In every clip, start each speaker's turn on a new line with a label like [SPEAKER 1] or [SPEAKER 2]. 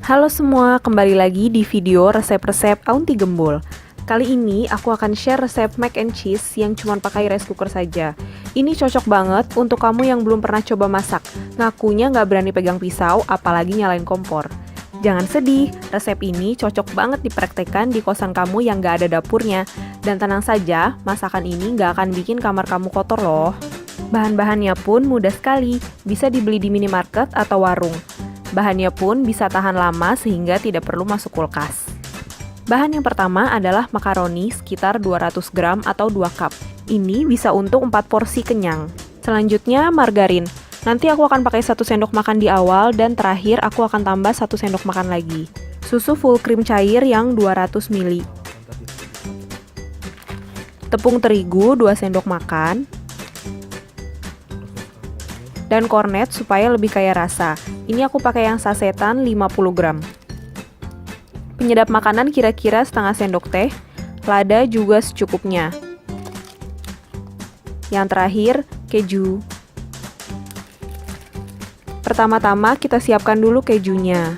[SPEAKER 1] Halo semua, kembali lagi di video resep-resep Aunty Gembul. Kali ini aku akan share resep mac and cheese yang cuma pakai rice cooker saja. Ini cocok banget untuk kamu yang belum pernah coba masak. Ngakunya nggak berani pegang pisau, apalagi nyalain kompor. Jangan sedih, resep ini cocok banget dipraktekkan di kosan kamu yang nggak ada dapurnya. Dan tenang saja, masakan ini nggak akan bikin kamar kamu kotor loh. Bahan-bahannya pun mudah sekali, bisa dibeli di minimarket atau warung. Bahannya pun bisa tahan lama sehingga tidak perlu masuk kulkas. Bahan yang pertama adalah makaroni sekitar 200 gram atau 2 cup. Ini bisa untuk 4 porsi kenyang. Selanjutnya margarin. Nanti aku akan pakai 1 sendok makan di awal dan terakhir aku akan tambah 1 sendok makan lagi. Susu full cream cair yang 200 ml. Tepung terigu 2 sendok makan. Dan kornet supaya lebih kaya rasa. Ini aku pakai yang sasetan 50 gram. Penyedap makanan kira-kira setengah sendok teh. Lada juga secukupnya. Yang terakhir, keju. Pertama-tama kita siapkan dulu kejunya.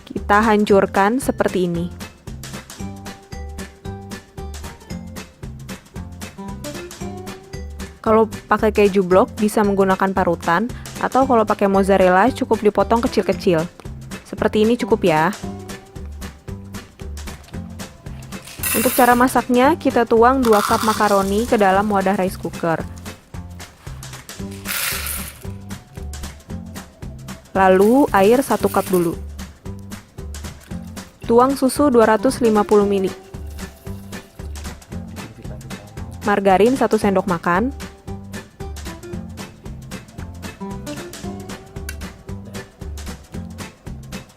[SPEAKER 1] Kita hancurkan seperti ini. Kalau pakai keju blok bisa menggunakan parutan, atau kalau pakai mozzarella cukup dipotong kecil-kecil. Seperti ini cukup ya. Untuk cara masaknya, kita tuang 2 cup makaroni ke dalam wadah rice cooker. Lalu air 1 cup dulu. Tuang susu 250 ml. Margarin 1 sendok makan.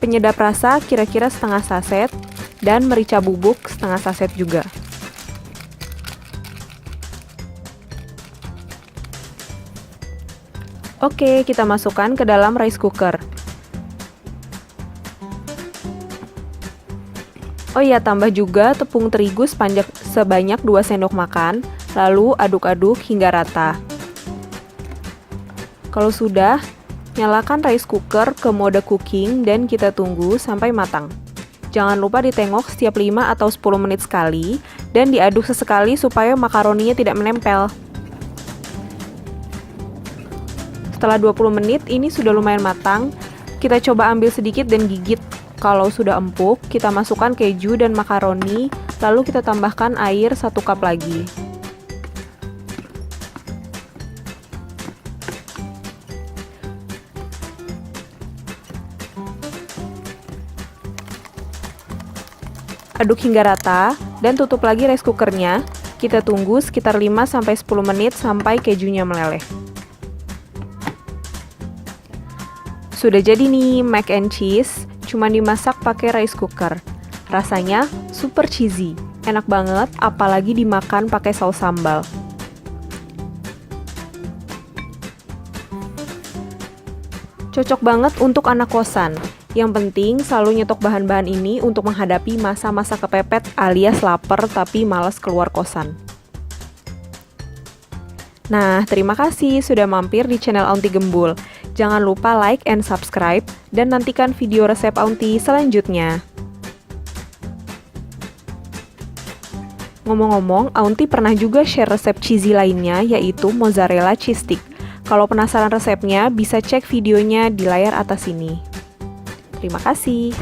[SPEAKER 1] Penyedap rasa kira-kira setengah saset, dan merica bubuk setengah saset juga. Oke, kita masukkan ke dalam rice cooker. Oh iya, tambah juga tepung terigu sebanyak 2 sendok makan, lalu aduk-aduk hingga rata. Kalau sudah, nyalakan rice cooker ke mode cooking dan kita tunggu sampai matang. Jangan lupa ditengok setiap 5 atau 10 menit sekali dan diaduk sesekali supaya makaroninya tidak menempel. Setelah 20 menit ini sudah lumayan matang, kita coba ambil sedikit dan gigit. Kalau sudah empuk, kita masukkan keju dan makaroni, lalu kita tambahkan air 1 cup lagi. Aduk hingga rata dan tutup lagi rice cookernya. Kita tunggu sekitar 5-10 menit sampai kejunya meleleh. Sudah jadi nih mac and cheese, cuma dimasak pakai rice cooker. Rasanya super cheesy, enak banget apalagi dimakan pakai saus sambal. Cocok banget untuk anak kosan. Yang penting selalu nyetok bahan-bahan ini untuk menghadapi masa-masa kepepet alias lapar tapi malas keluar kosan. Nah, terima kasih sudah mampir di channel Aunty Gembul. Jangan lupa like and subscribe dan nantikan video resep Aunty selanjutnya. Ngomong-ngomong, Aunty pernah juga share resep cheesy lainnya yaitu mozzarella cheese stick. Kalau penasaran resepnya, bisa cek videonya di layar atas ini. Terima kasih.